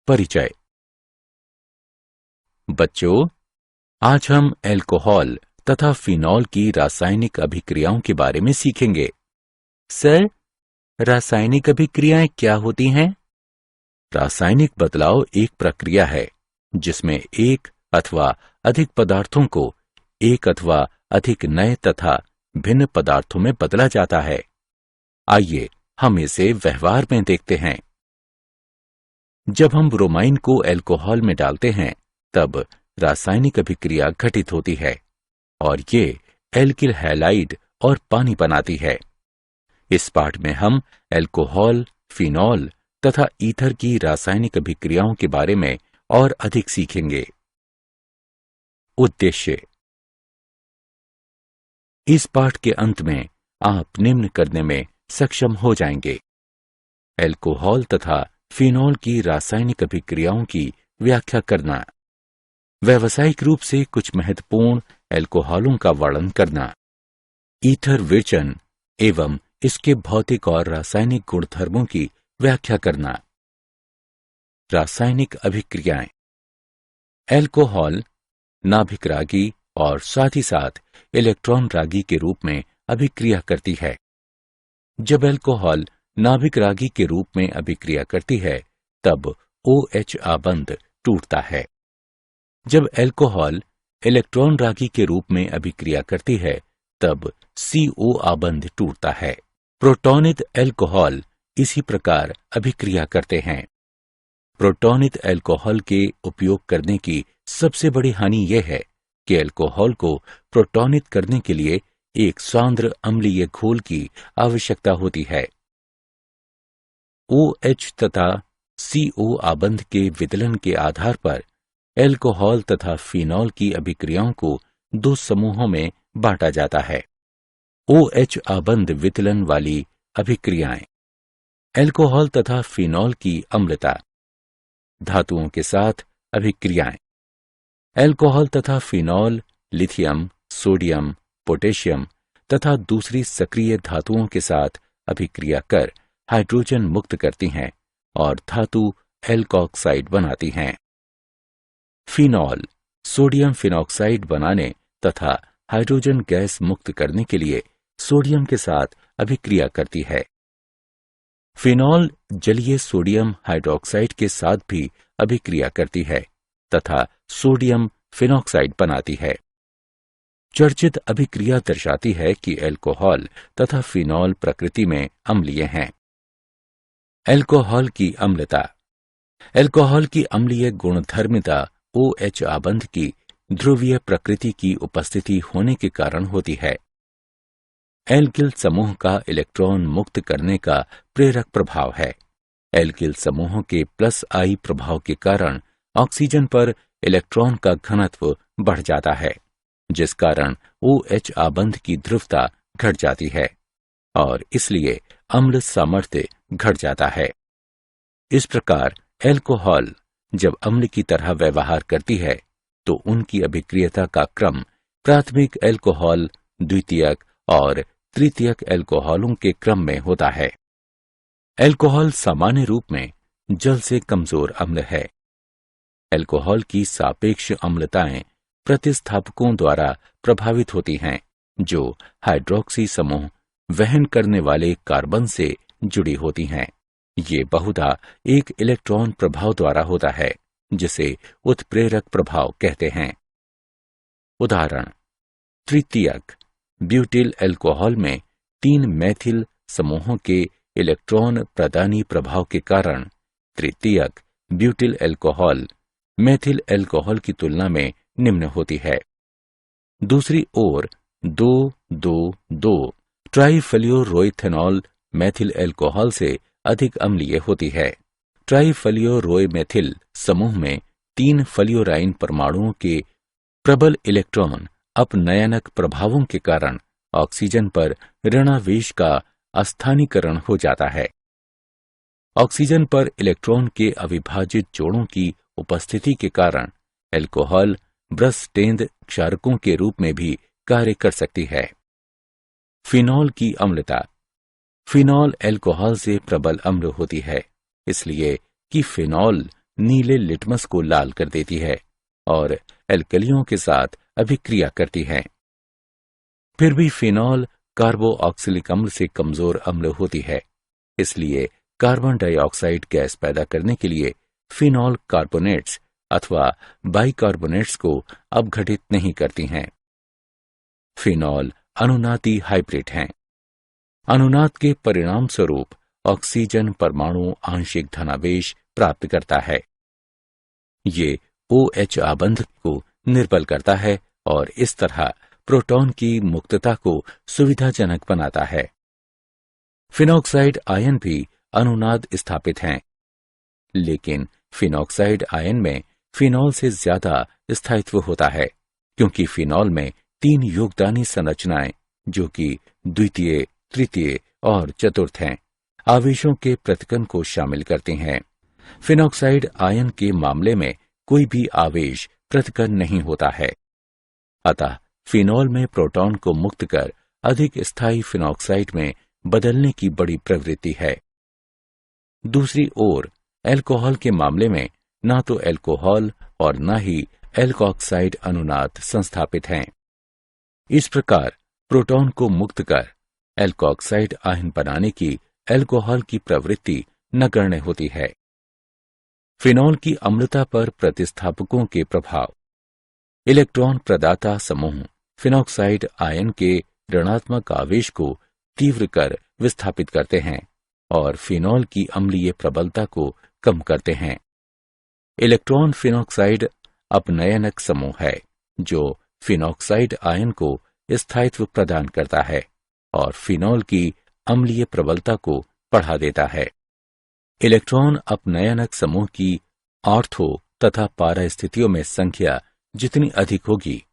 परिचय। बच्चों, आज हम अल्कोहल तथा फिनॉल की रासायनिक अभिक्रियाओं के बारे में सीखेंगे। सर, रासायनिक अभिक्रियाएं क्या होती हैं? रासायनिक बदलाव एक प्रक्रिया है जिसमें एक अथवा अधिक पदार्थों को एक अथवा अधिक नए तथा भिन्न पदार्थों में बदला जाता है। आइए हम इसे व्यवहार में देखते हैं। जब हम ब्रोमाइन को अल्कोहल में डालते हैं तब रासायनिक अभिक्रिया घटित होती है और ये एल्किल हैलाइड और पानी बनाती है। इस पाठ में हम अल्कोहल, फिनॉल तथा ईथर की रासायनिक अभिक्रियाओं के बारे में और अधिक सीखेंगे। उद्देश्य। इस पाठ के अंत में आप निम्न करने में सक्षम हो जाएंगे: अल्कोहल तथा फिनॉल की रासायनिक अभिक्रियाओं की व्याख्या करना, व्यावसायिक रूप से कुछ महत्वपूर्ण अल्कोहलों का वर्णन करना, ईथर विचलन एवं इसके भौतिक और रासायनिक गुणधर्मों की व्याख्या करना। रासायनिक अभिक्रियाएं। अल्कोहल नाभिक रागी और साथ ही साथ इलेक्ट्रॉन रागी के रूप में अभिक्रिया करती है। जब अल्कोहल नाभिक रागी के रूप में अभिक्रिया करती है तब OH आबंध टूटता है। जब अल्कोहल इलेक्ट्रॉन रागी के रूप में अभिक्रिया करती है तब CO आबंध टूटता है। प्रोटॉनित अल्कोहल इसी प्रकार अभिक्रिया करते हैं। प्रोटॉनित अल्कोहल के उपयोग करने की सबसे बड़ी हानि यह है कि अल्कोहल को प्रोटॉनित करने के लिए एक सांद्र अम्लीय घोल की आवश्यकता होती है। OH तथा CO आबंध के विदलन के आधार पर अल्कोहल तथा फिनॉल की अभिक्रियाओं को दो समूहों में बांटा जाता है। OH आबंध विदलन वाली अभिक्रियाएं। अल्कोहल तथा फिनॉल की अम्लता। धातुओं के साथ अभिक्रियाएं। अल्कोहल तथा फिनॉल लिथियम, सोडियम, पोटेशियम तथा दूसरी सक्रिय धातुओं के साथ अभिक्रिया कर हाइड्रोजन मुक्त करती हैं और धातु एल्कोक्साइड बनाती हैं। फिनॉल सोडियम फिनॉक्साइड बनाने तथा हाइड्रोजन गैस मुक्त करने के लिए सोडियम के साथ अभिक्रिया करती है। फिनॉल जलीय सोडियम हाइड्रोक्साइड के साथ भी अभिक्रिया करती है तथा सोडियम फिनॉक्साइड बनाती है। चर्चित अभिक्रिया दर्शाती है कि अल्कोहल तथा फिनॉल प्रकृति में अम्लीय हैं। अल्कोहल की अम्लता। अल्कोहल की अम्लीय गुणधर्मिता OH आबंध की ध्रुवीय प्रकृति की उपस्थिति होने के कारण होती है। एल्किल समूह का इलेक्ट्रॉन मुक्त करने का प्रेरक प्रभाव है। एल्किल समूहों के +I प्रभाव के कारण ऑक्सीजन पर इलेक्ट्रॉन का घनत्व बढ़ जाता है, जिस कारण OH आबंध की ध्रुवता घट जाती है और इसलिए अम्ल सामर्थ्य घट जाता है। इस प्रकार अल्कोहल जब अम्ल की तरह व्यवहार करती है तो उनकी अभिक्रियता का क्रम प्राथमिक अल्कोहल, द्वितीयक और तृतीयक अल्कोहलों के क्रम में होता है। अल्कोहल सामान्य रूप में जल से कमजोर अम्ल है। अल्कोहल की सापेक्ष अम्लताएं प्रतिस्थापकों द्वारा प्रभावित होती हैं जो हाइड्रोक्सी समूह वहन करने वाले कार्बन से जुड़ी होती हैं। ये बहुधा एक इलेक्ट्रॉन प्रभाव द्वारा होता है जिसे उत्प्रेरक प्रभाव कहते हैं। उदाहरण: तृतीयक ब्यूटिल अल्कोहल में 3 मैथिल समूहों के इलेक्ट्रॉन प्रदानी प्रभाव के कारण तृतीयक ब्यूटिल अल्कोहल मैथिल अल्कोहल की तुलना में निम्न होती है। दूसरी ओर 2,2,2 ट्राइफ्लोरोइथेनॉल मैथिल अल्कोहल से अधिक अम्लीय होती है। ट्राइफ्लोरोमेथिल समूह में 3 फ्लोराइन परमाणुओं के प्रबल इलेक्ट्रॉन अपनयनक प्रभावों के कारण ऑक्सीजन पर ऋणावेश का अस्थानीकरण हो जाता है। ऑक्सीजन पर इलेक्ट्रॉन के अविभाजित जोड़ों की उपस्थिति के कारण अल्कोहल ब्रसटेंद क्षारकों के रूप में भी कार्य कर सकती है। फिनॉल की अम्लता। फिनॉल अल्कोहल से प्रबल अम्ल होती है, इसलिए कि फिनॉल नीले लिटमस को लाल कर देती है और एल्कलियों के साथ अभिक्रिया करती हैं। फिर भी फिनॉल कार्बोऑक्सिलिक अम्ल से कमजोर अम्ल होती है, इसलिए कार्बन डाइऑक्साइड गैस पैदा करने के लिए फिनॉल कार्बोनेट्स अथवा बाइकार्बोनेट्स को अपघटित नहीं करती हैं। फिनॉल अनुनादी हाइब्रिड हैं। अनुनाद के परिणाम स्वरूप ऑक्सीजन परमाणु आंशिक धनावेश प्राप्त करता है। ये OH आबंध को निर्बल करता है और इस तरह प्रोटॉन की मुक्तता को सुविधाजनक बनाता है। फिनॉक्साइड आयन भी अनुनाद स्थापित हैं, लेकिन फिनॉक्साइड आयन में फिनॉल से ज्यादा स्थायित्व होता है, क्योंकि फिनॉल में 3 योगदानी संरचनाएं, जो कि द्वितीय, तृतीय और चतुर्थ हैं, आवेशों के पृथक्करण को शामिल करती हैं। फिनॉक्साइड आयन के मामले में कोई भी आवेश पृथक्करण नहीं होता है। अतः फिनॉल में प्रोटॉन को मुक्त कर अधिक स्थायी फिनॉक्साइड में बदलने की बड़ी प्रवृत्ति है। दूसरी ओर अल्कोहल के मामले में न तो अल्कोहल और न ही एल्कोऑक्साइड अनुनाद संस्थापित हैं। इस प्रकार प्रोटॉन को मुक्त कर एल्कोऑक्साइड आयन बनाने की अल्कोहल की प्रवृत्ति नगण्य होती है। फिनॉल की अम्लता पर प्रतिस्थापकों के प्रभाव। इलेक्ट्रॉन प्रदाता समूह फिनॉक्साइड आयन के ऋणात्मक आवेश को तीव्र कर विस्थापित करते हैं और फिनॉल की अम्लीय प्रबलता को कम करते हैं। इलेक्ट्रॉन फिनॉक्साइड अपनयनक समूह है, जो फिनॉक्साइड आयन को स्थायित्व प्रदान करता है और फिनॉल की अम्लीय प्रबलता को बढ़ा देता है। इलेक्ट्रॉन अपनयनक समूह की ऑर्थो तथा पारा स्थितियों में संख्या जितनी अधिक होगी,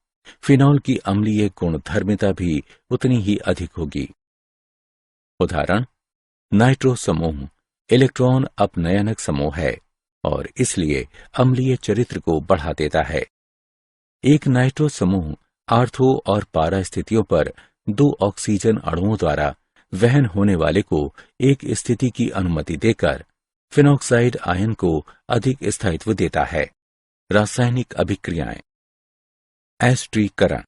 फिनॉल की अम्लीय गुणधर्मिता भी उतनी ही अधिक होगी। उदाहरण, नाइट्रो समूह इलेक्ट्रॉन अपनयनक समूह है और इसलिए अम्लीय चरित्र को बढ़ा देता है। एक नाइट्रो समूह आर्थो और पारा स्थितियों पर 2 ऑक्सीजन अणुओं द्वारा वहन होने वाले को एक स्थिति की अनुमति देकर फिनॉक्साइड आयन को अधिक स्थायित्व देता है। रासायनिक अभिक्रियाएं। एस्टरीकरण।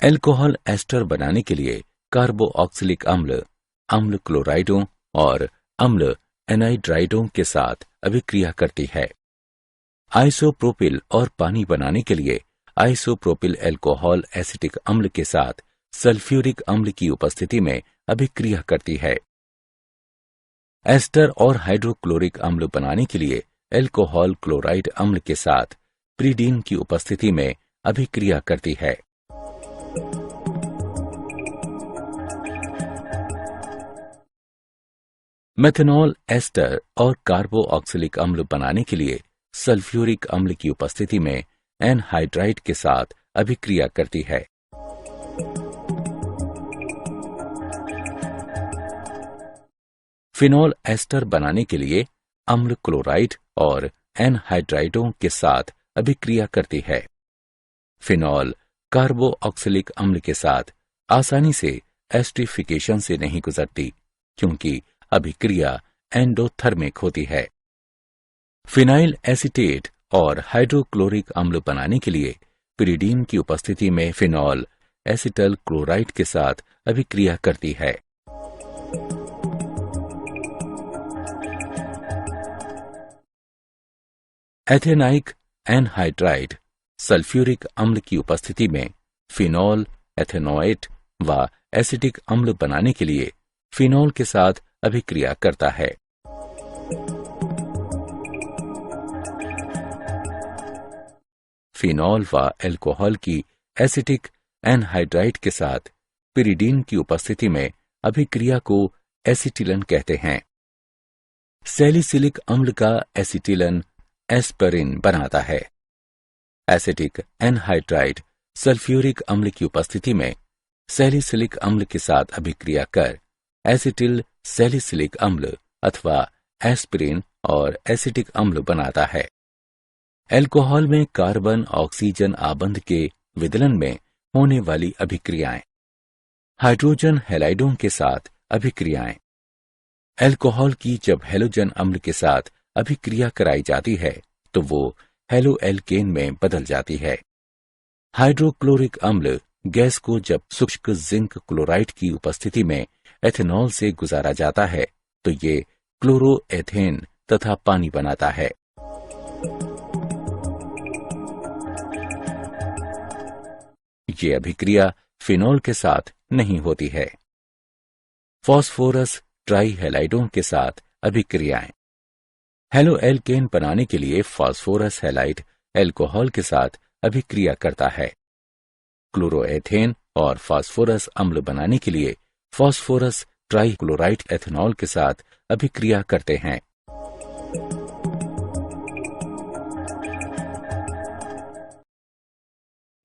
अल्कोहल एस्टर बनाने के लिए कार्बोऑक्सिलिक अम्ल अम्ल क्लोराइडों और अम्ल एनाइड्राइडों के साथ अभिक्रिया करती है। आइसोप्रोपिल और पानी बनाने के लिए आइसोप्रोपिल अल्कोहल एसिटिक अम्ल के साथ सल्फ्यूरिक अम्ल की उपस्थिति में अभिक्रिया करती है। एस्टर और हाइड्रोक्लोरिक अम्ल बनाने के लिए अल्कोहल क्लोराइड अम्ल के साथ प्रीडीन की उपस्थिति में अभिक्रिया करती है। मेथनॉल एस्टर और कार्बोऑक्सिलिक अम्ल बनाने के लिए सल्फ्यूरिक अम्ल की उपस्थिति में एनहाइड्राइड के साथ अभिक्रिया करती है। फिनॉल एस्टर बनाने के लिए अम्ल क्लोराइड और एनहाइड्राइडों के साथ अभिक्रिया करती है। फिनॉल कार्बोऑक्सिलिक अम्ल के साथ आसानी से एस्टरीफिकेशन से नहीं गुजरती, क्योंकि अभिक्रिया एंडोथर्मिक होती है। फिनाइल एसीटेट और हाइड्रोक्लोरिक अम्ल बनाने के लिए पिरिडीन की उपस्थिति में फिनॉल एसिटल क्लोराइड के साथ अभिक्रिया करती है। एथेनाइक एनहाइड्राइड सल्फ्यूरिक अम्ल की उपस्थिति में फिनॉल एथेनोएट व एसिटिक अम्ल बनाने के लिए फिनॉल के साथ अभिक्रिया करता है। फिनॉल व अल्कोहल की एसिटिक एनहाइड्राइड के साथ पिरिडीन की उपस्थिति में अभिक्रिया को एसिटिलन कहते हैं। सैलिसिलिक अम्ल का एसिटिलन एस्परिन बनाता है। एसिटिक एनहाइड्राइड सल्फ्यूरिक अम्ल की उपस्थिति में सैलिसिलिक अम्ल के साथ अभिक्रिया कर एसिटिल सैलिसिलिक अम्ल अथवा एस्पिरिन और एसिटिक अम्ल बनाता है। अल्कोहल में कार्बन ऑक्सीजन आबंध के विदलन में होने वाली अभिक्रियाएं। हाइड्रोजन हैलाइडों के साथ अभिक्रियाएं। अल्कोहल की जब हैलोजन अम्ल के साथ अभिक्रिया कराई जाती है तो वो हेलोएल्केन में बदल जाती है। हाइड्रोक्लोरिक अम्ल गैस को जब शुष्क जिंक क्लोराइड की उपस्थिति में एथेनॉल से गुजारा जाता है तो ये क्लोरोएथेन तथा पानी बनाता है। ये अभिक्रिया फिनॉल के साथ नहीं होती है। फास्फोरस ट्राइहैलाइडों के साथ अभिक्रियाएं। हेलोएल्केन बनाने के लिए फास्फोरस हैलाइड एल्कोहल के साथ अभिक्रिया करता है। क्लोरोएथेन और फास्फोरस अम्ल बनाने के लिए फास्फोरस ट्राइक्लोराइड एथेनॉल के साथ अभिक्रिया करते हैं।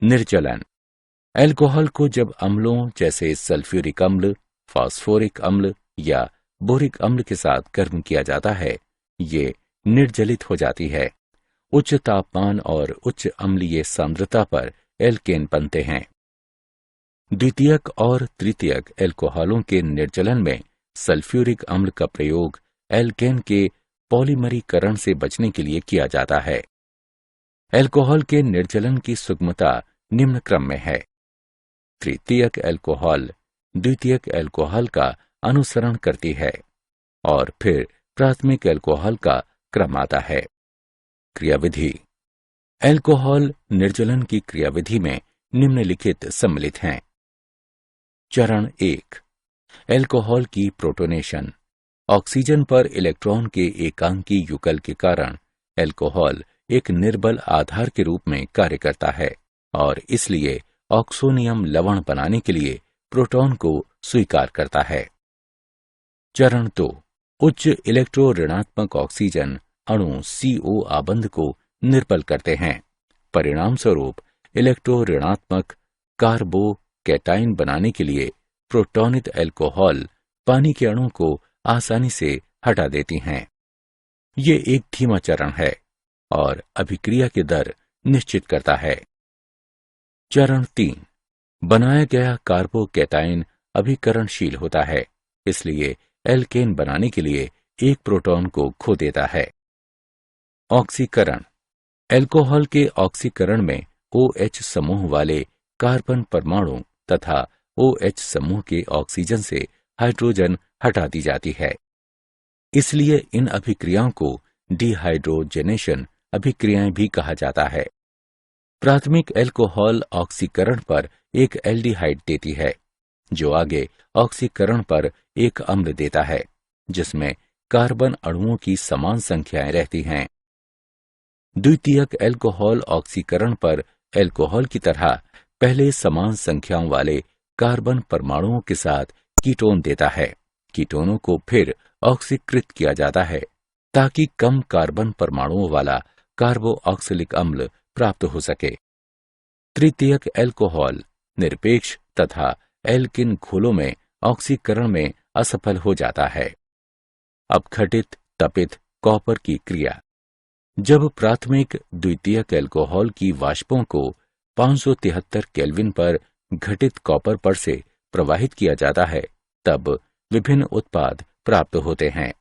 निर्जलन। एल्कोहल को जब अम्लों जैसे सल्फ्यूरिक अम्ल, फास्फोरिक अम्ल या बोरिक अम्ल के साथ गर्म किया जाता है, ये निर्जलित हो जाती है। उच्च तापमान और उच्च अम्लीय सांद्रता पर एल्केन बनते हैं। द्वितीयक और तृतीयक एल्कोहलों के निर्जलन में सल्फ्यूरिक अम्ल का प्रयोग एल्केन के पॉलीमरीकरण से बचने के लिए किया जाता है। एल्कोहल के निर्जलन की सुगमता निम्न क्रम में है। तृतीयक एल्कोहल द्वितीयक एल्कोहल का अनुसरण करती है और फिर प्राथमिक एल्कोहल का क्रम आता है। क्रियाविधि। एल्कोहल निर्जलन की क्रियाविधि में निम्नलिखित सम्मिलित हैं। चरण 1। एल्कोहल की प्रोटोनेशन। ऑक्सीजन पर इलेक्ट्रॉन के एकांकी युगल के कारण एल्कोहल एक निर्बल आधार के रूप में कार्य करता है और इसलिए ऑक्सोनियम लवण बनाने के लिए प्रोटॉन को स्वीकार करता है। चरण 2। उच्च इलेक्ट्रो ऋणात्मक ऑक्सीजन अणु CO आबंध को निर्बल करते हैं। परिणाम स्वरूप इलेक्ट्रो ऋणात्मक कार्बोकैटायन बनाने के लिए प्रोटॉनित एल्कोहल पानी के अणु को आसानी से हटा देती हैं। ये एक धीमा चरण है और अभिक्रिया की दर निश्चित करता है। चरण 3। बनाया गया कार्बोकैटायन अभिकरणशील होता है, इसलिए एल्केन बनाने के लिए एक प्रोटॉन को खो देता है। ऑक्सीकरण। एल्कोहल के ऑक्सीकरण में OH समूह वाले कार्बन परमाणु तथा OH समूह के ऑक्सीजन से हाइड्रोजन हटा दी जाती है। इसलिए इन अभिक्रियाओं को डिहाइड्रोजनेशन अभिक्रियाएं भी कहा जाता है। प्राथमिक एल्कोहल ऑक्सीकरण पर एक एल्डिहाइड देती है, जो आगे ऑक्सीकरण पर एक अम्ल देता है, जिसमें कार्बन अणुओं की समान संख्याएं रहती हैं। द्वितीयक एल्कोहल ऑक्सीकरण पर एल्कोहल की तरह पहले समान संख्याओं वाले कार्बन परमाणुओं के साथ कीटोन देता है। कीटोनों को फिर ऑक्सीकृत किया जाता है ताकि कम कार्बन परमाणुओं वाला कार्बोऑक्सिलिक अम्ल प्राप्त हो सके। तृतीयक एल्कोहल निरपेक्ष तथा एल्किन घोलों में ऑक्सीकरण में असफल हो जाता है। अपघटित तपित कॉपर की क्रिया। जब प्राथमिक द्वितीयक एल्कोहल की वाष्पों को 573 केल्विन पर घटित कॉपर पर से प्रवाहित किया जाता है, तब विभिन्न उत्पाद प्राप्त होते हैं।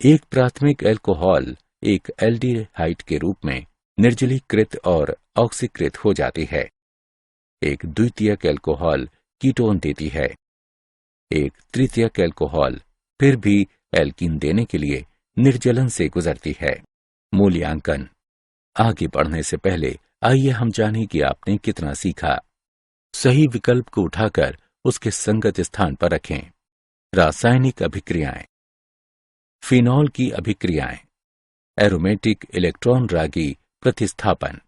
एक प्राथमिक एल्कोहल एक एल्डिहाइड के रूप में निर्जलीकृत और ऑक्सीकृत हो जाती है। एक द्वितीयक एल्कोहल कीटोन देती है। एक तृतीयक एल्कोहल फिर भी एल्कीन देने के लिए निर्जलन से गुजरती है। मूल्यांकन। आगे बढ़ने से पहले आइए हम जानें कि आपने कितना सीखा। सही विकल्प को उठाकर उसके संगत स्थान पर रखें। रासायनिक अभिक्रियाएं। फिनॉल की अभिक्रियाएं। एरोमेटिक इलेक्ट्रॉन रागी प्रतिस्थापन।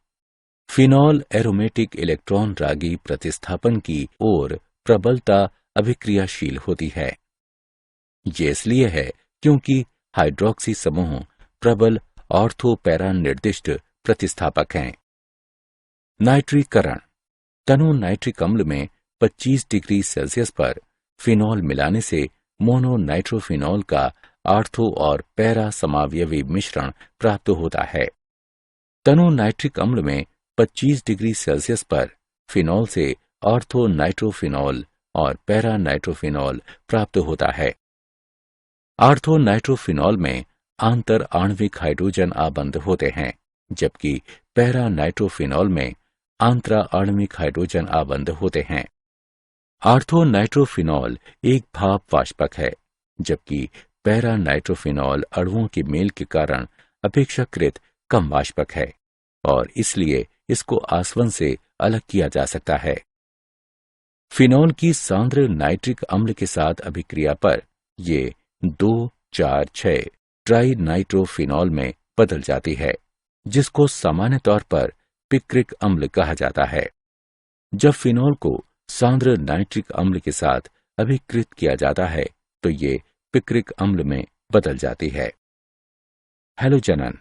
फिनॉल एरोमेटिक इलेक्ट्रॉन रागी प्रतिस्थापन की ओर प्रबलता अभिक्रियाशील होती है। ये इसलिए है क्योंकि हाइड्रोक्सी समूह प्रबल ऑर्थो पैरा निर्दिष्ट प्रतिस्थापक हैं। नाइट्रीकरण। तनु नाइट्रिक अम्ल में 25 डिग्री सेल्सियस पर फिनॉल मिलाने से मोनो नाइट्रोफिनॉल का आर्थो और पैरा समावयवी मिश्रण प्राप्त होता है। तनु नाइट्रिक अम्ल में 25 डिग्री सेल्सियस पर फिनॉल से ऑर्थो नाइट्रोफिनॉल और पैरा नाइट्रोफिनॉल प्राप्त होता है। आर्थो नाइट्रोफिनॉल में आंतर आणविक हाइड्रोजन आबंध होते हैं, जबकि पैरा नाइट्रोफिनॉल में आंतरा आणविक हाइड्रोजन आबंध होते हैं। आर्थो नाइट्रोफिनॉल एक भाप वाष्पक है, जबकि पैरा नाइट्रोफिनॉल अणुओं के मेल के कारण अपेक्षाकृत कम वाष्पक है और इसलिए इसको आसवन से अलग किया जा सकता है। फिनॉल की सांद्र नाइट्रिक अम्ल के साथ अभिक्रिया पर ये 2,4,6 ट्राई नाइट्रोफिनॉल में बदल जाती है, जिसको सामान्य तौर पर पिक्रिक अम्ल कहा जाता है। जब फिनॉल को सांद्र नाइट्रिक अम्ल के साथ अभिकृत किया जाता है तो ये पिक्रिक अम्ल में बदल जाती है। हैलोजनन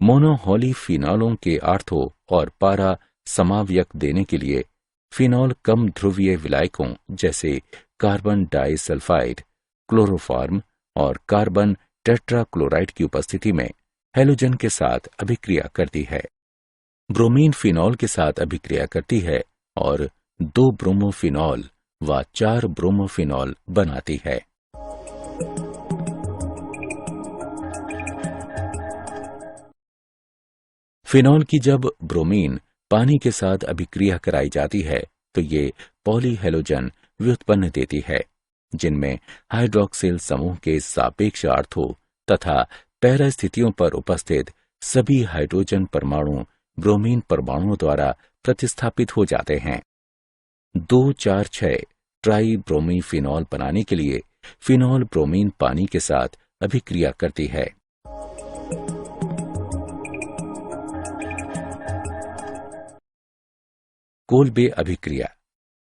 मोनोहॉलीफिनॉलों के आर्थो और पारा समावयक देने के लिए फिनॉल कम ध्रुवीय विलायकों जैसे कार्बन डाइसल्फाइड, क्लोरोफॉर्म और कार्बन टेट्राक्लोराइड की उपस्थिति में हैलोजन के साथ अभिक्रिया करती है। ब्रोमीन फिनॉल के साथ अभिक्रिया करती है और 2 ब्रोमोफिनॉल व 4 ब्रोमोफिनॉल बनाती है। फिनॉल की जब ब्रोमीन पानी के साथ अभिक्रिया कराई जाती है तो ये पॉलीहेलोजन व्युत्पन्न देती है, जिनमें हाइड्रॉक्सिल समूह के सापेक्ष आर्थो तथा पैरा स्थितियों पर उपस्थित सभी हाइड्रोजन परमाणु ब्रोमीन परमाणुओं द्वारा प्रतिस्थापित हो जाते हैं। 2,4,6 ट्राई ब्रोमीफिनॉल बनाने के लिए फिनॉल ब्रोमीन पानी के साथ अभिक्रिया करती है। कोल्बे अभिक्रिया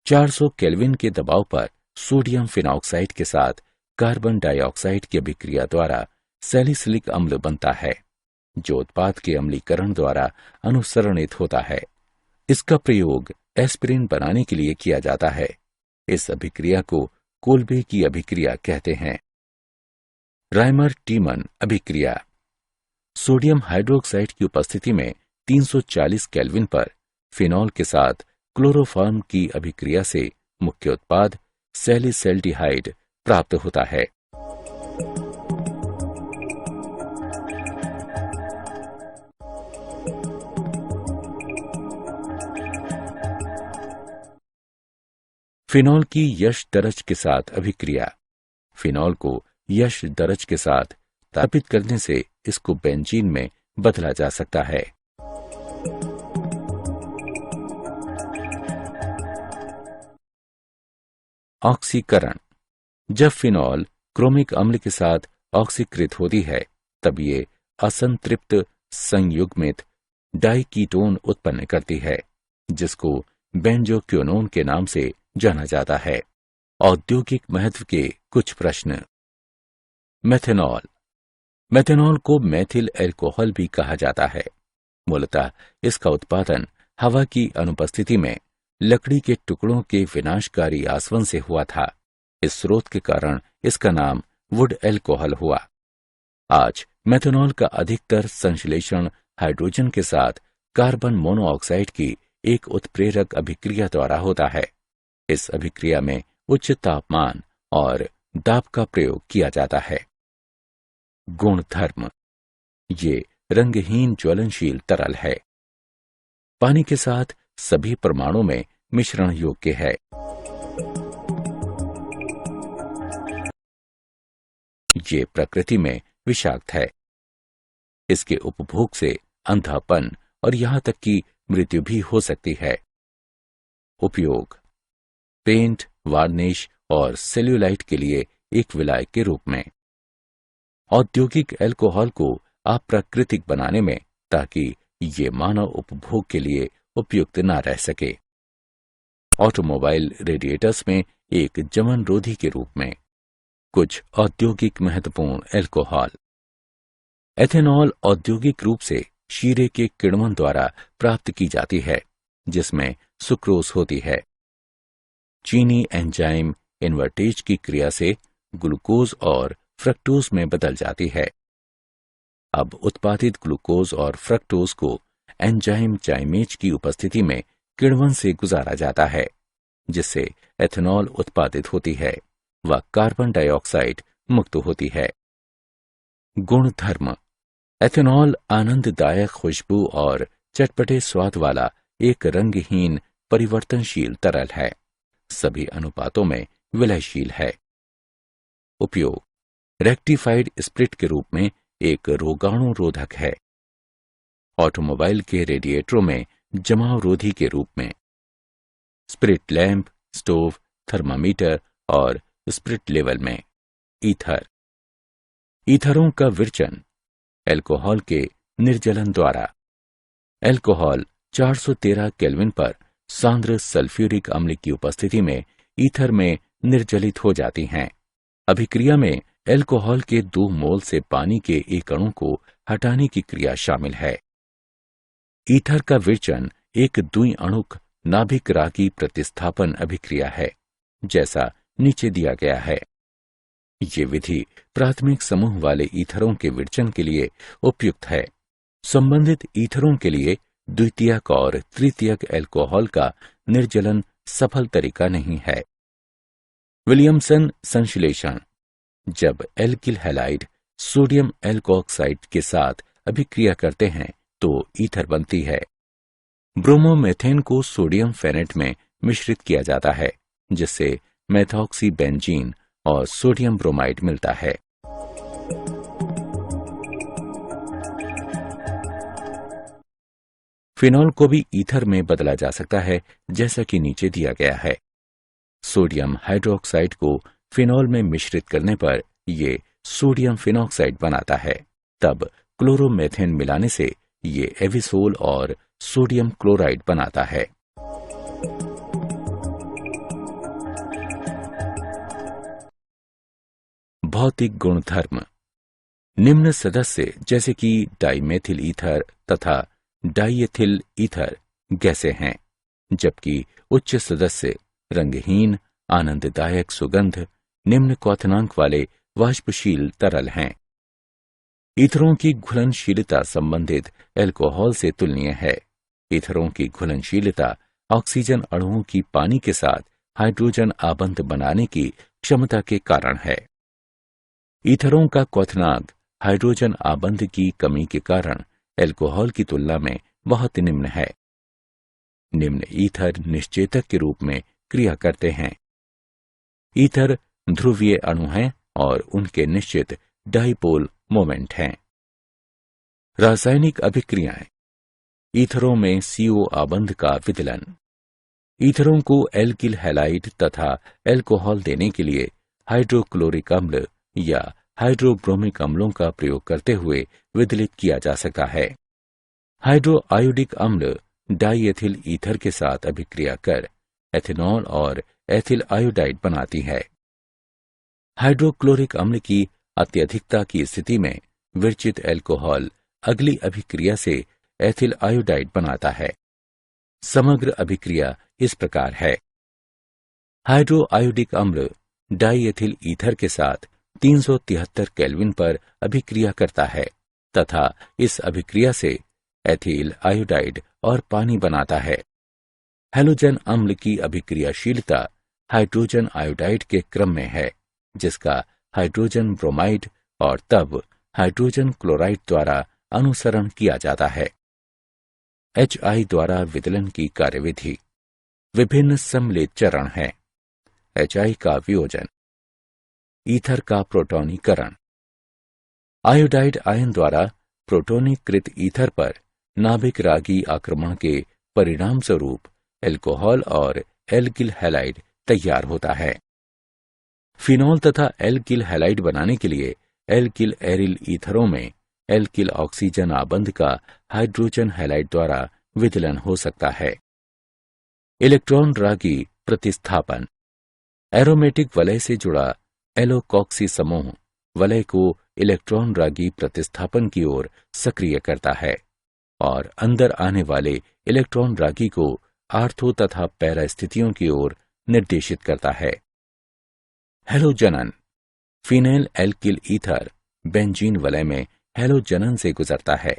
400 केल्विन के दबाव पर सोडियम फिनॉक्साइड के साथ कार्बन डाइऑक्साइड की अभिक्रिया द्वारा सैलिसिलिक अम्ल बनता है, जो उत्पाद के अम्लीकरण द्वारा अनुसरणित होता है। इसका प्रयोग एस्पिरिन बनाने के लिए किया जाता है। इस अभिक्रिया को कोल्बे की अभिक्रिया कहते हैं। राइमर टीमन अभिक्रिया सोडियम हाइड्रोक्साइड की उपस्थिति में 340 केल्विन पर फिनॉल के साथ क्लोरोफॉर्म की अभिक्रिया से मुख्य उत्पाद सैलिसैल्डिहाइड प्राप्त होता है। फिनॉल की यश दरज के साथ अभिक्रिया फिनॉल को यश दरज के साथ स्थापित करने से इसको बेंजीन में बदला जा सकता है। ऑक्सीकरण जब फिनॉल क्रोमिक अम्ल के साथ ऑक्सीकृत होती है तब ये असंतृप्त संयुग्मित डाइकीटोन उत्पन्न करती है, जिसको बेंजोक्विनोन के नाम से जाना जाता है। औद्योगिक महत्व के कुछ प्रश्न। मेथेनॉल मेथेनॉल को मेथिल एल्कोहल भी कहा जाता है। मूलतः इसका उत्पादन हवा की अनुपस्थिति में लकड़ी के टुकड़ों के विनाशकारी आसवन से हुआ था। इस स्रोत के कारण इसका नाम वुड एल्कोहल हुआ। आज मेथेनॉल का अधिकतर संश्लेषण हाइड्रोजन के साथ कार्बन मोनोऑक्साइड की एक उत्प्रेरक अभिक्रिया द्वारा होता है। इस अभिक्रिया में उच्च तापमान और दाब का प्रयोग किया जाता है। गुणधर्म ये रंगहीन ज्वलनशील तरल है। पानी के साथ सभी परमाणु में मिश्रण योग्य है। ये प्रकृति में विषाक्त है। इसके उपभोग से अंधापन और यहां तक कि मृत्यु भी हो सकती है। उपयोग पेंट, वार्निश और सेल्यूलाइट के लिए एक विलायक के रूप में। औद्योगिक एल्कोहल को अप्राकृतिक बनाने में, ताकि ये मानव उपभोग के लिए उपयुक्त न रह सके। ऑटोमोबाइल रेडिएटर्स में एक जमनरोधी के रूप में। कुछ औद्योगिक महत्वपूर्ण एल्कोहल। एथेनॉल औद्योगिक रूप से शीरे के किण्वन द्वारा प्राप्त की जाती है, जिसमें सुक्रोज होती है। चीनी एंजाइम इन्वर्टेज की क्रिया से ग्लूकोज और फ्रक्टोज में बदल जाती है। अब उत्पादित ग्लूकोज और फ्रक्टोज को एंजाइम चाइमेज की उपस्थिति में किण्वन से गुजारा जाता है, जिससे एथेनॉल उत्पादित होती है व कार्बन डाइऑक्साइड मुक्त होती है। गुणधर्म। एथेनॉल आनंददायक खुशबू और चटपटे स्वाद वाला एक रंगहीन परिवर्तनशील तरल है। सभी अनुपातों में विलयशील है। उपयोग: रेक्टिफाइड स्प्रिट के रूप में एक रोगाणु रोधक है। ऑटोमोबाइल के रेडिएटरों में जमाव रोधी के रूप में। स्प्रिट लैंप, स्टोव, थर्मामीटर और स्प्रिट लेवल में। ईथर। ईथरों का विरचन एल्कोहल के निर्जलन द्वारा। एल्कोहल 413 केल्विन पर सांद्र सल्फ्यूरिक अम्ल की उपस्थिति में ईथर में निर्जलित हो जाती हैं। अभिक्रिया में एल्कोहल के 2 मोल से पानी के एक अणु को हटाने की क्रिया शामिल है। ईथर का विरचन एक द्विअणुक नाभिक रागी प्रतिस्थापन अभिक्रिया है, जैसा नीचे दिया गया है। ये विधि प्राथमिक समूह वाले ईथरों के विरचन के लिए उपयुक्त है। संबंधित ईथरों के लिए द्वितीयक और तृतीयक एल्कोहल का निर्जलन सफल तरीका नहीं है। विलियमसन संश्लेषण। जब एल्किल हैलाइड सोडियम एल्कोऑक्साइड के साथ अभिक्रिया करते हैं तो ईथर बनती है। ब्रोमोमेथेन को सोडियम फेनेट में मिश्रित किया जाता है, जिससे मेथॉक्सी बेंजीन और सोडियम ब्रोमाइड मिलता है। फिनॉल को भी ईथर में बदला जा सकता है, जैसा कि नीचे दिया गया है। सोडियम हाइड्रोक्साइड को फिनॉल में मिश्रित करने पर ये सोडियम फिनॉक्साइड बनाता है। तब क्लोरोमेथेन मिलाने से ये एविसोल और सोडियम क्लोराइड बनाता है। भौतिक गुणधर्म। निम्न सदस्य जैसे कि डाइमेथिल ईथर तथा डाइएथिल ईथर गैसें हैं, जबकि उच्च सदस्य रंगहीन, आनंददायक सुगंध, निम्न क्वथनांक वाले वाष्पशील तरल हैं। ईथरों की घुलनशीलता संबंधित एल्कोहल से तुलनीय है। ईथरों की घुलनशीलता ऑक्सीजन अणुओं की पानी के साथ हाइड्रोजन आबंध बनाने की क्षमता के कारण है। ईथरों का क्वथनांक हाइड्रोजन आबंध की कमी के कारण एल्कोहल की तुलना में बहुत निम्न है। निम्न ईथर निश्चेतक के रूप में क्रिया करते हैं। ईथर ध्रुवीय अणु हैं और उनके निश्चित डाइपोल मोमेंट हैं। रासायनिक अभिक्रियाएं। ईथरों में CO आबंध का विदलन। ईथरों को एल्किल हैलाइड तथा एल्कोहल देने के लिए हाइड्रोक्लोरिक अम्ल या हाइड्रोब्रोमिक अम्लों का प्रयोग करते हुए विदलित किया जा सकता है। हाइड्रोआयोडिक अम्ल डाइएथिल ईथर के साथ अभिक्रिया कर एथेनॉल और एथिल आयोडाइड बनाती है। हाइड्रोक्लोरिक अम्ल की अत्यधिकता की स्थिति में विरचित एल्कोहल अगली अभिक्रिया से एथिल आयोडाइड बनाता है। समग्र अभिक्रिया इस प्रकार है। हाइड्रोआयोडिक अम्ल डाइएथिल ईथर के साथ 373 केल्विन पर अभिक्रिया करता है तथा इस अभिक्रिया से एथिल आयोडाइड और पानी बनाता है। हैलोजन अम्ल की अभिक्रियाशीलता हाइड्रोजन आयोडाइड के क्रम में है, जिसका हाइड्रोजन ब्रोमाइड और तब हाइड्रोजन क्लोराइड द्वारा अनुसरण किया जाता है। HI द्वारा विदलन की कार्यविधि। विभिन्न सम्मिलित चरण हैं। HI का वियोजन, ईथर का प्रोटोनीकरण। आयोडाइड आयन द्वारा प्रोटोनीकृत ईथर पर नाभिक रागी आक्रमण के परिणाम स्वरूप एल्कोहल और एल्किल हैलाइड तैयार होता है। फिनॉल तथा एल्किल हैलाइड बनाने के लिए एल्किल एरिल ईथरों में एल्किल ऑक्सीजन आबंध का हाइड्रोजन हैलाइड द्वारा विदलन हो सकता है। इलेक्ट्रॉन रागी प्रतिस्थापन। एरोमेटिक वलय से जुड़ा एलोकॉक्सी समूह वलय को इलेक्ट्रॉन रागी प्रतिस्थापन की ओर सक्रिय करता है और अंदर आने वाले इलेक्ट्रॉन रागी को आर्थो तथा पैरा स्थितियों की ओर निर्देशित करता है। हैलोजनन। फिनाइल एल्किल ईथर बेंजीन वलय में हैलोजनन से गुजरता है।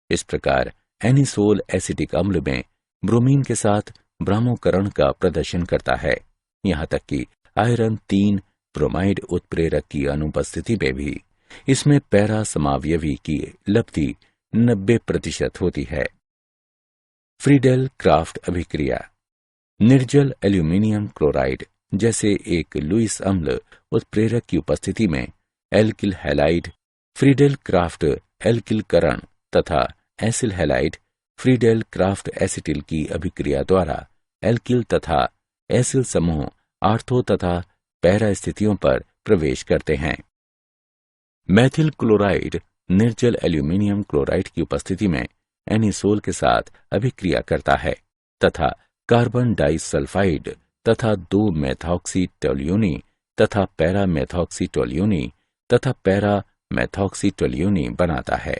इस प्रकार एनिसोल एसिटिक अम्ल में ब्रोमीन के साथ ब्राह्मोकरण का प्रदर्शन करता है, यहाँ तक कि आयरन 3 ब्रोमाइड उत्प्रेरक की अनुपस्थिति में भी इसमें पैरा समावयवी की लब्धि 90% होती है। फ्रीडेल क्राफ्ट अभिक्रिया। निर्जल एल्यूमिनियम क्लोराइड जैसे एक लुईस अम्ल उत्प्रेरक की उपस्थिति में alkyl halide Friedel Crafts alkyl करण तथा acyl halide Friedel Crafts acetyl की अभिक्रिया द्वारा एल्किल तथा एसिल समूह आर्थो तथा पैरा स्थितियों पर प्रवेश करते हैं। मैथिल क्लोराइड निर्जल एल्यूमिनियम क्लोराइड की उपस्थिति में एनिसोल के साथ अभिक्रिया करता है तथा कार्बन डाइसल्फाइड तथा 2 मेथॉक्सी टोल्यूनी तथा पैरा मेथॉक्सी टोल्यूनी तथा पैरा मेथॉक्सी टोल्यूनी बनाता है।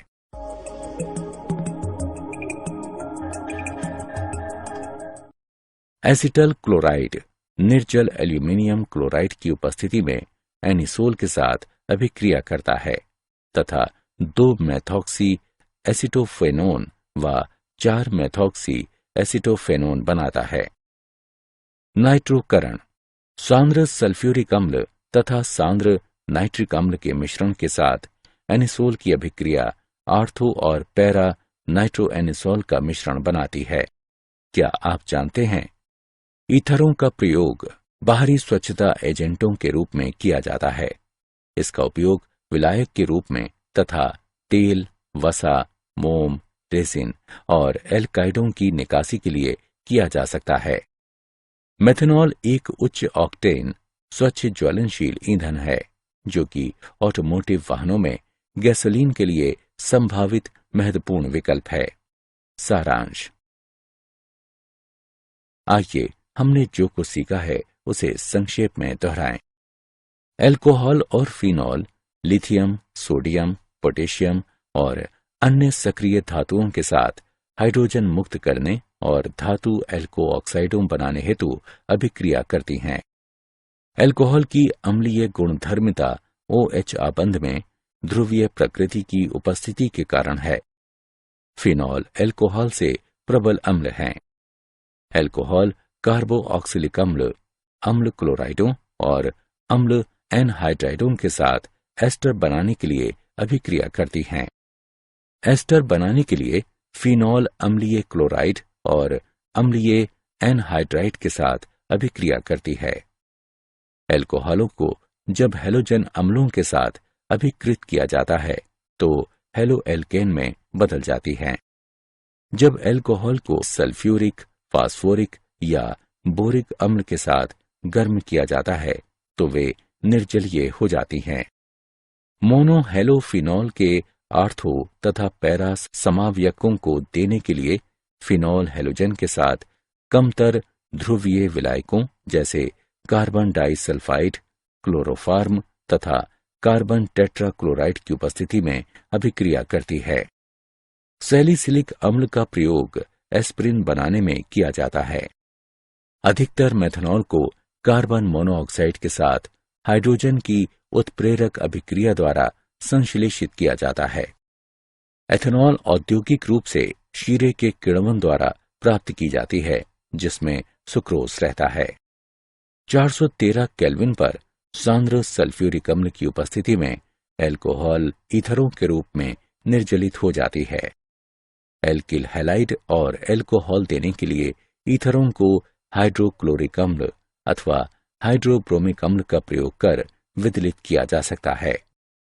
एसिटल क्लोराइड निर्जल एल्यूमिनियम क्लोराइड की उपस्थिति में एनिसोल के साथ अभिक्रिया करता है तथा 2 मेथॉक्सी एसिटोफेनोन व 4 मेथॉक्सी एसिटोफेनोन बनाता है। नाइट्रोकरण सांद्र सल्फ्यूरिक अम्ल तथा सांद्र नाइट्रिक अम्ल के मिश्रण के साथ एनिसोल की अभिक्रिया आर्थो और पैरा नाइट्रोएनिसोल का मिश्रण बनाती है। क्या आप जानते हैं ईथरों का प्रयोग बाहरी स्वच्छता एजेंटों के रूप में किया जाता है। इसका उपयोग विलायक के रूप में तथा तेल, वसा, मोम, रेसिन और एल्काइडों की निकासी के लिए किया जा सकता है। मेथनॉल एक उच्च ऑक्टेन स्वच्छ ज्वलनशील ईंधन है जो कि ऑटोमोटिव वाहनों में गैसोलीन के लिए संभावित महत्वपूर्ण विकल्प है। सारांश। आइए हमने जो कुछ सीखा है उसे संक्षेप में दोहराएं। अल्कोहल और फिनॉल लिथियम, सोडियम, पोटेशियम और अन्य सक्रिय धातुओं के साथ हाइड्रोजन मुक्त करने और धातु एल्को ऑक्साइडों बनाने हेतु अभिक्रिया करती हैं। अल्कोहल की अम्लीय गुणधर्मिता OH आबंध में ध्रुवीय प्रकृति की उपस्थिति के कारण है। फिनॉल अल्कोहल से प्रबल अम्ल हैं। अल्कोहल कार्बोऑक्सिलिक अम्ल, अम्ल क्लोराइडों और अम्ल एनहाइड्राइडों के साथ एस्टर बनाने के लिए अभिक्रिया करती हैं। एस्टर बनाने के लिए फिनॉल अम्लीय क्लोराइड और अम्लीय एनहाइड्राइड के साथ अभिक्रिया करती है। अल्कोहलों को जब हैलोजन अम्लों के साथ अभिकृत किया जाता है तो हेलो एल्केन में बदल जाती हैं। जब अल्कोहल को सल्फ्यूरिक, फास्फोरिक या बोरिक अम्ल के साथ गर्म किया जाता है तो वे निर्जलीय हो जाती हैं। मोनोहेलोफिनॉल के आर्थो तथा पैरा समावयकों को देने के लिए फिनॉल हैलोजन के साथ कमतर ध्रुवीय विलायकों जैसे कार्बन डाइसल्फाइड, क्लोरोफार्म तथा कार्बन टेट्राक्लोराइड की उपस्थिति में अभिक्रिया करती है। सैलिसिलिक अम्ल का प्रयोग एस्पिरिन बनाने में किया जाता है। अधिकतर मेथनॉल को कार्बन मोनोऑक्साइड के साथ हाइड्रोजन की उत्प्रेरक अभिक्रिया द्वारा संश्लेषित किया जाता है। एथेनॉल औद्योगिक रूप से शीरे के किण्वन द्वारा प्राप्त की जाती है जिसमें सुक्रोज रहता है। 413 केल्विन पर सांद्र सल्फ्यूरिक अम्ल की उपस्थिति में अल्कोहल ईथरों के रूप में निर्जलित हो जाती है। एल्किल हैलाइड और अल्कोहल देने के लिए ईथरों को हाइड्रोक्लोरिक अम्ल अथवा हाइड्रोब्रोमिक अम्ल का प्रयोग कर विदलित किया जा सकता है।